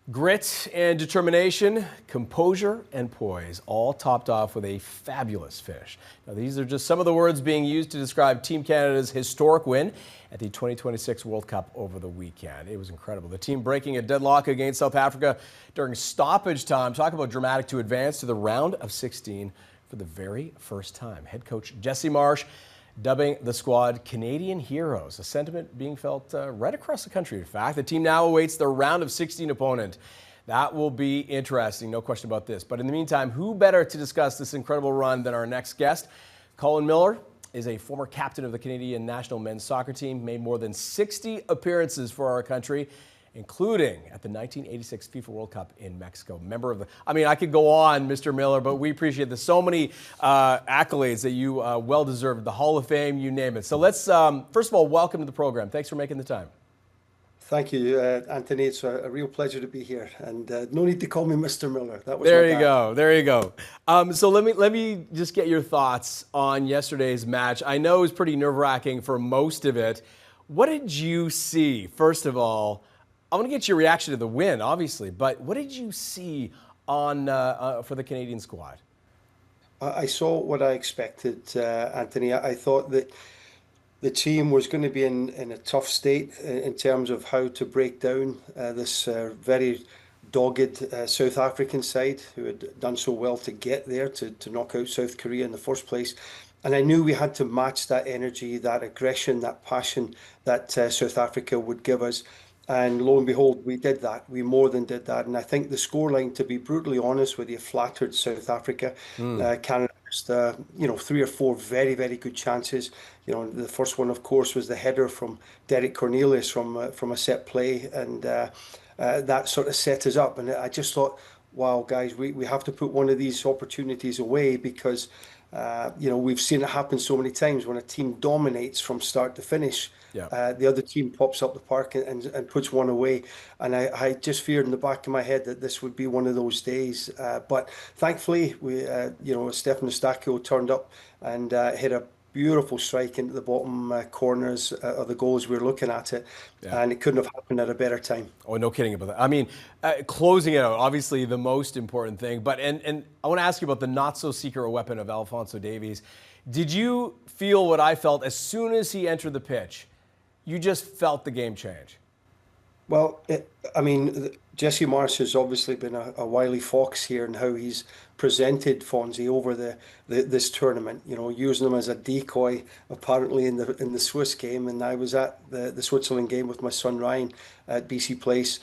Grit and determination, composure and poise, all topped off with a fabulous finish. Now, these are just some of the words being used to describe Team Canada's historic win at the 2026 World Cup over the weekend. It was incredible. The team breaking a deadlock against South Africa during stoppage time. Talk about dramatic to advance to the round of 16 for the very first time. Head coach Jesse Marsch dubbing the squad Canadian heroes, a sentiment being felt right across the country. In fact, the team now awaits their round of 16 opponent. That will be interesting, no question about this. But in the meantime, who better to discuss this incredible run than our next guest? Colin Miller is a former captain of the Canadian national men's soccer team, made more than 60 appearances for our country, including at the 1986 FIFA World Cup in Mexico. Member of the, I could go on, Mr. Miller, but we appreciate this. So many accolades that you well deserved, the Hall of Fame, you name it. So let's, first of all, welcome to the program. Thanks for making the time. Thank you, Anthony. It's a real pleasure to be here, and no need to call me Mr. Miller. That was there. You go. There you go. So let me just get your thoughts on yesterday's match. I know it was pretty nerve-wracking for most of it. What did you see? First of all, I want to get your reaction to the win, obviously, but what did you see on for the Canadian squad? I saw what I expected, Anthony. I thought that the team was going to be in a tough state in terms of how to break down this very dogged South African side who had done so well to get there to knock out South Korea in the first place. And I knew we had to match that energy, that aggression, that passion that South Africa would give us. And lo and behold, we did that. We more than did that. And I think the scoreline, to be brutally honest with you, flattered South Africa. Canada just, three or four very, very good chances. The first one, of course, was the header from Derek Cornelius from a set play. And that sort of set us up. And I just thought, wow, guys, we have to put one of these opportunities away because, we've seen it happen so many times when a team dominates from start to finish. Yeah. The other team pops up the park and puts one away. And I just feared in the back of my head that this would be one of those days. But thankfully, Stefan Eustáquio turned up and hit a beautiful strike into the bottom corners of the goals. We were looking at it, and it couldn't have happened at a better time. Oh, no kidding about that. Closing it out, obviously the most important thing. But and I want to ask you about the not-so-secret weapon of Alfonso Davies. Did you feel what I felt as soon as he entered the pitch? You just felt the game change. Well, Jesse Marsch has obviously been a wily fox here in how he's presented Fonzie over this tournament. Using him as a decoy, apparently in the Swiss game, and I was at the Switzerland game with my son Ryan at BC Place.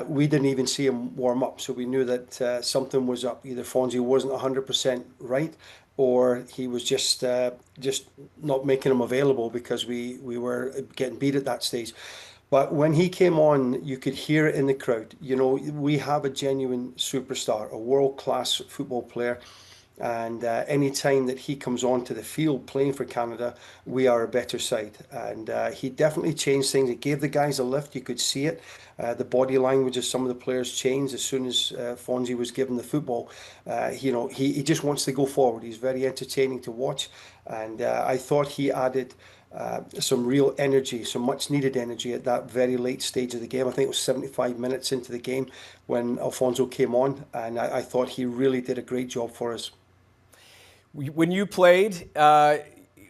We didn't even see him warm up, so we knew that something was up. Either Fonzie wasn't 100% right, or he was just not making him available because we were getting beat at that stage. But when he came on, you could hear it in the crowd. We have a genuine superstar, a world-class football player. And any time that he comes onto the field playing for Canada, we are a better side. And he definitely changed things. It gave the guys a lift. You could see it. The body language of some of the players changed as soon as Fonzie was given the football. He just wants to go forward. He's very entertaining to watch. And I thought he added some real energy, some much needed energy at that very late stage of the game. I think it was 75 minutes into the game when Alfonso came on, and I thought he really did a great job for us. When you played,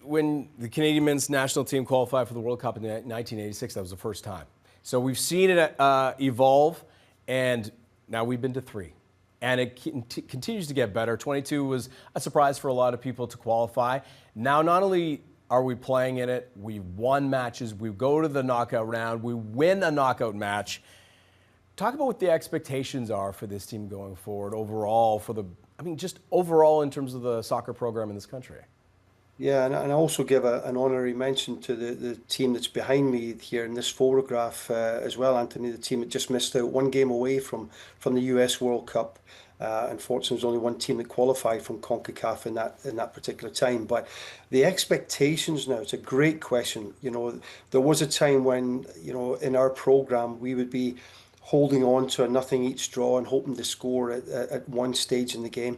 when the Canadian men's national team qualified for the World Cup in 1986, that was the first time. So we've seen it evolve, and now we've been to 3. And it continues to get better. 22 was a surprise for a lot of people to qualify. Now, not only are we playing in it, we won matches, we go to the knockout round, we win a knockout match. Talk about what the expectations are for this team going forward overall, just overall in terms of the soccer program in this country. Yeah, and I also give an honorary mention to the team that's behind me here in this photograph as well, Anthony, the team that just missed out one game away from the US World Cup. Unfortunately, there's only one team that qualified from CONCACAF in that particular time. But the expectations now, it's a great question. There was a time when, in our program, we would be holding on to a nothing each draw and hoping to score at one stage in the game.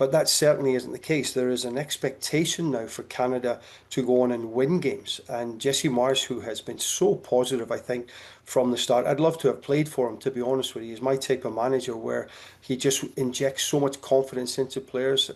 But that certainly isn't the case. There is an expectation now for Canada to go on and win games. And Jesse Marsh, who has been so positive, I think, from the start. I'd love to have played for him, to be honest with you. He's my type of manager where he just injects so much confidence into players.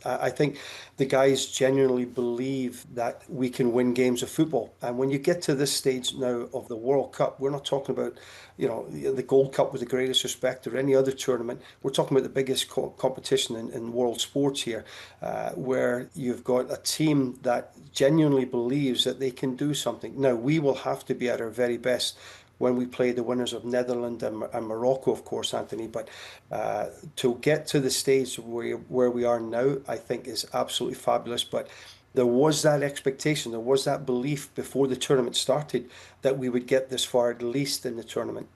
I think the guys genuinely believe that we can win games of football. And when you get to this stage now of the World Cup, we're not talking about, the Gold Cup with the greatest respect or any other tournament. We're talking about the biggest competition in world sports here, where you've got a team that genuinely believes that they can do something. Now, we will have to be at our very best when we play the winners of Netherlands and Morocco, of course, Anthony. But to get to the stage where we are now, I think is absolutely fabulous. But there was that expectation, there was that belief before the tournament started that we would get this far, at least in the tournament.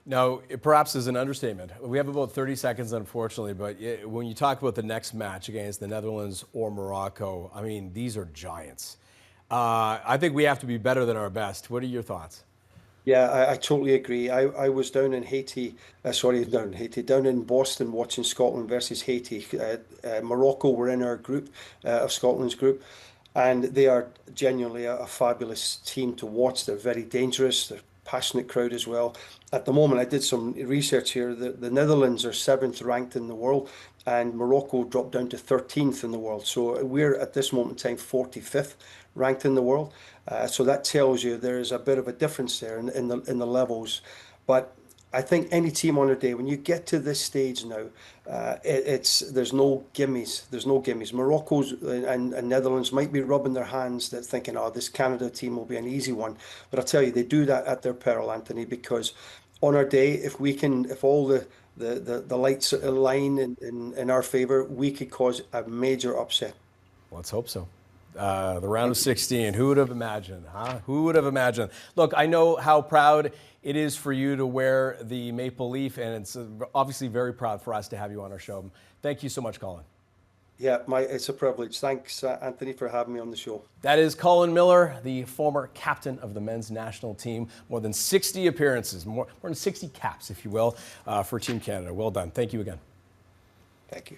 Now, it perhaps is an understatement. We have about 30 seconds, unfortunately, but when you talk about the next match against the Netherlands or Morocco, I mean, these are giants. I think we have to be better than our best. What are your thoughts? Yeah, I totally agree. I was down in down in Boston watching Scotland versus Haiti. Morocco were in our group, of Scotland's group, and they are genuinely a fabulous team to watch. They're very dangerous. They're passionate crowd as well. At the moment, I did some research here. The Netherlands are 7th ranked in the world, and Morocco dropped down to 13th in the world. So we're at this moment in time 45th ranked in the world. So that tells you there is a bit of a difference there in the levels. But I think any team on their day, when you get to this stage now, there's no gimmies. There's no gimmies. Morocco's and Netherlands might be rubbing their hands, that thinking, "Oh, this Canada team will be an easy one." But I'll tell you, they do that at their peril, Anthony, because on our day, if all the lights align in our favor, we could cause a major upset. Let's hope so. The round of 16. Who would have imagined, huh? Who would have imagined? Look, I know how proud it is for you to wear the maple leaf, and it's obviously very proud for us to have you on our show. Thank you so much, Colin. Yeah, it's a privilege. Thanks, Anthony, for having me on the show. That is Colin Miller, the former captain of the men's national team. More than 60 appearances, more than 60 caps, if you will, for Team Canada. Well done. Thank you again. Thank you.